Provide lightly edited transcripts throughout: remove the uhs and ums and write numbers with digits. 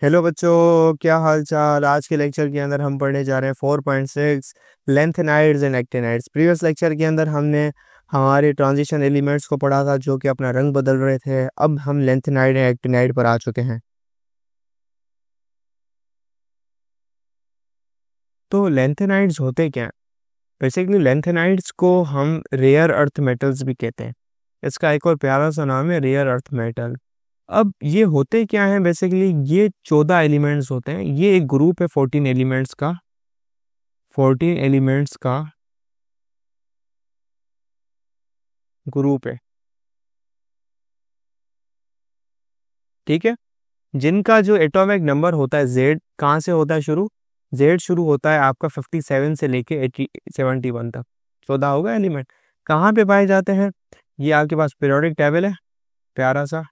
Hello बच्चों, क्या हाल चाल। आज के लेक्चर के अंदर हम पढ़ने जा रहे हैं 4.6 lanthanides and actinides. Previous lecture के अंदर हमने हमारे ट्रांजिशन एलिमेंट्स को पढ़ा था जो कि अपना रंग बदल रहे थे। अब हम लेंथेनाइड एंड एक्टिनाइड पर आ चुके हैं। तो लेंथेनाइड्स होते क्या हैं? बेसिकली लेंथेनाइड्स को हम रेयर अर्थ मेटल्स भी कहते हैं। इसका एक और प्यारा सा नाम है रेयर अर्थ मेटल। अब ये होते क्या हैं? बेसिकली ये 14 एलिमेंट्स होते हैं। ये एक ग्रुप है 14 एलिमेंट्स का। 14 एलिमेंट्स का ग्रुप है, ठीक है। जिनका जो एटॉमिक नंबर होता है जेड, कहाँ से होता है शुरू? जेड शुरू होता है आपका 57 से लेके 71 तक। 14 होगा एलिमेंट। कहाँ पे पाए जाते हैं? ये आपके पास पीरियोडिक टेबल है, प्यारा सा।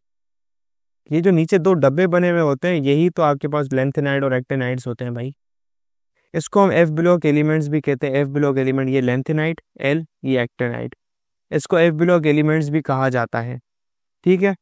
ये जो नीचे दो डब्बे बने हुए होते हैं, यही तो आपके पास लेंथेनाइड और एक्टिनाइड्स होते हैं भाई। इसको हम एफ ब्लॉक एलिमेंट्स भी कहते हैं। एफ ब्लॉक एलिमेंट, ये लेंथेनाइड, एल ये एक्टिनाइड। इसको एफ ब्लॉक एलिमेंट्स भी कहा जाता है, ठीक है।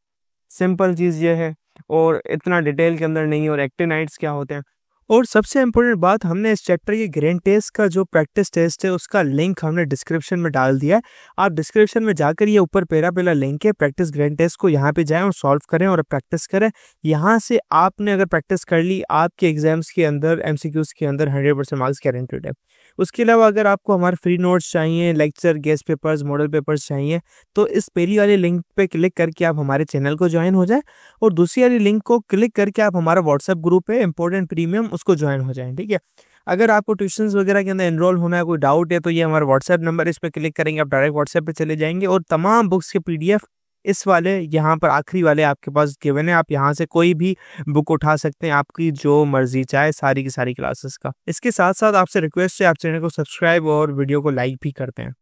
सिंपल चीज़ ये है और इतना डिटेल के अंदर नहीं है। और एक्टिनाइड्स क्या होते हैं? और सबसे इम्पोर्टेंट बात, हमने इस चैप्टर के ग्रेन टेस्ट का जो प्रैक्टिस टेस्ट है उसका लिंक हमने डिस्क्रिप्शन में डाल दिया है। आप डिस्क्रिप्शन में जाकर ये ऊपर पहला लिंक है प्रैक्टिस ग्रेन टेस्ट को, यहाँ पे जाएं और सॉल्व करें और प्रैक्टिस करें। यहाँ से आपने अगर प्रैक्टिस कर ली, आपके एग्जाम्स के अंदर एमसीक्यूज के अंदर 100% मार्क्स गारंटेड है। उसके अलावा अगर आपको हमारे फ्री नोट्स चाहिए, lecture, guest papers, model papers चाहिए, तो इस पहली वाले लिंक पे क्लिक करके आप हमारे चैनल को ज्वाइन हो जाए और दूसरी वाली लिंक को क्लिक करके आप हमारा व्हाट्सएप ग्रुप है इंपॉर्टेंट प्रीमियम, उसको ज्वाइन हो जाएं, ठीक है। अगर आपको ट्यूशंस वगैरह के अंदर एनरोल होना है, कोई डाउट है, तो ये हमारा व्हाट्सएप नंबर, इस पर क्लिक करेंगे आप डायरेक्ट व्हाट्सएप पे चले जाएंगे और तमाम बुक्स के पीडीएफ इस वाले यहाँ पर आखिरी वाले आपके पास गिवन है। आप यहाँ से कोई भी बुक उठा सकते हैं, आपकी जो मर्जी चाहे, सारी की सारी क्लासेस का। इसके साथ साथ आपसे रिक्वेस्ट है, आप चैनल को सब्सक्राइब और वीडियो को लाइक भी करते हैं।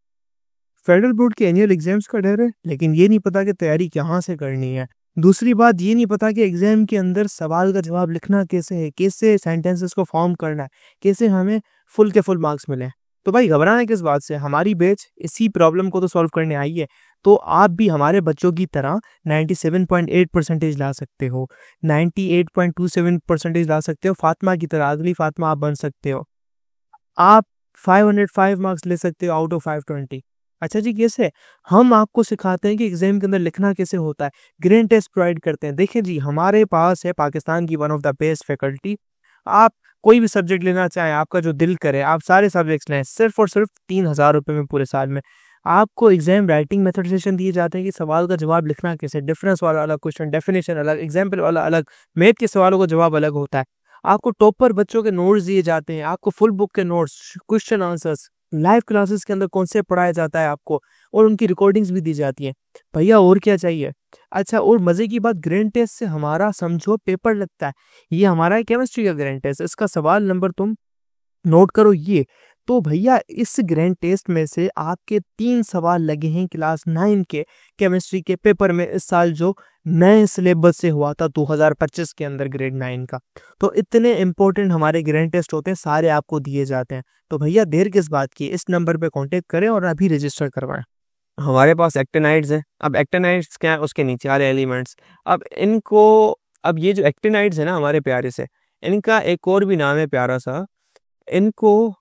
फेडरल बोर्ड के एनुअल एग्जाम्स का डर है, लेकिन ये नहीं पता कि तैयारी कहाँ से करनी है। दूसरी बात, ये नहीं पता कि एग्जाम के अंदर सवाल का जवाब लिखना कैसे है, कैसे सेंटेंसेस को फॉर्म करना है, कैसे हमें फुल के फुल मार्क्स मिले। तो भाई घबराना किस बात से? हमारी बैच इसी प्रॉब्लम को तो सॉल्व करने आई है। तो आप भी हमारे बच्चों की तरह 97.8% ला सकते हो, 98.27% ला सकते हो। फातिमा की तरह, अगली फातिमा आप बन सकते हो। आप 505 मार्क्स ले सकते हो आउट ऑफ 520। अच्छा जी, कैसे? हम आपको सिखाते हैं कि एग्जाम के अंदर लिखना कैसे होता है, ग्रेन टेस्ट प्रोवाइड करते हैं। देखिए जी, हमारे पास है पाकिस्तान की one of the best faculty. आप कोई भी सब्जेक्ट लेना चाहें, आपका जो दिल करे, आप सारे सब्जेक्ट्स लें, सिर्फ और सिर्फ 3,000 रुपये में पूरे साल में। आपको एग्जाम राइटिंग मेथड सेशन दिए जाते हैं कि सवाल का जवाब लिखना कैसे, डिफरेंस वाला अलग क्वेश्चन, डेफिनेशन अलग, एग्जाम्पल वाला अलग, मैथ के सवालों का जवाब अलग होता है। आपको टॉपर बच्चों के नोट्स दिए जाते हैं, आपको फुल बुक के notes, question answers, live classes के अंदर कॉन्सेप्ट पढ़ाया जाता है आपको, और उनकी रिकॉर्डिंग्स भी दी जाती हैं। भैया और क्या चाहिए? अच्छा, और मजे की बात, ग्रेन टेस्ट से हमारा समझो पेपर लगता है। ये हमारा केमिस्ट्री का ग्रेन टेस्ट, इसका सवाल नंबर तुम नोट करो ये। तो भैया इस ग्रैंड टेस्ट में से आपके 3 सवाल लगे हैं क्लास 9 के केमिस्ट्री के पेपर में, इस साल जो नए सिलेबस से हुआ था 2025 के अंदर ग्रेड 9 का। तो इतने इंपॉर्टेंट हमारे ग्रैंड टेस्ट होते हैं, सारे आपको दिए जाते हैं। तो भैया देर किस बात की, इस नंबर पे कांटेक्ट करें और अभी रजिस्टर करवाएं। हमारे पास एक्टिनाइड्स है। अब एक्टिनाइड्स क्या है? उसके नीचे वाले एलिमेंट्स। अब इनको, अब ये जो एक्टिनाइड्स है ना हमारे प्यारे से, इनका एक और भी नाम है प्यारा सा, इनको।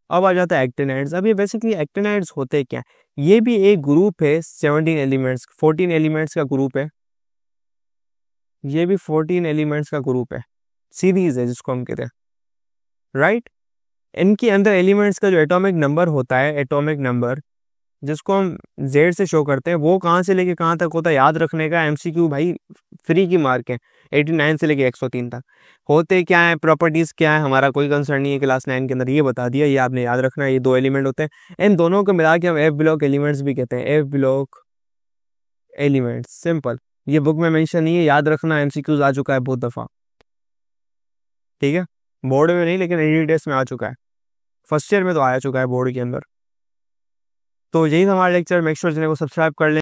अब आ जाता है एक्टिनाइड्स। अब ये बेसिकली एक्टिनाइड्स होते क्या? ये भी एक ग्रुप है 17 एलिमेंट्स, 14 एलिमेंट्स का ग्रुप है। ये भी 14 एलिमेंट्स का ग्रुप है, सीरीज है जिसको हम कहते हैं, राइट। इनके अंदर एलिमेंट्स का जो एटॉमिक नंबर होता है, एटॉमिक नंबर जिसको हम जेड से शो करते हैं, वो कहाँ से लेके कहाँ तक होता है याद रखने का एमसीक्यू भाई, फ्री की मार्क है। 89 से लेके 103 तक होते क्या है, प्रॉपर्टीज क्या है, हमारा कोई कंसर्न नहीं है। क्लास 9 के अंदर ये बता दिया, ये आपने याद रखना है। ये दो एलिमेंट होते हैं, इन दोनों को मिला के हम एफ ब्लॉक एलिमेंट्स भी कहते हैं। F block elements, simple. ये बुक में मेंशन नहीं है, याद रखना, एमसीक्यूज आ चुका है बहुत दफा, ठीक है। बोर्ड में नहीं, लेकिन एडी टेस्ट में आ चुका है, फर्स्ट ईयर में तो आया चुका है बोर्ड के अंदर। तो यही था हमारा लेक्चर। मेक श्योर चैनल को सब्सक्राइब कर लें।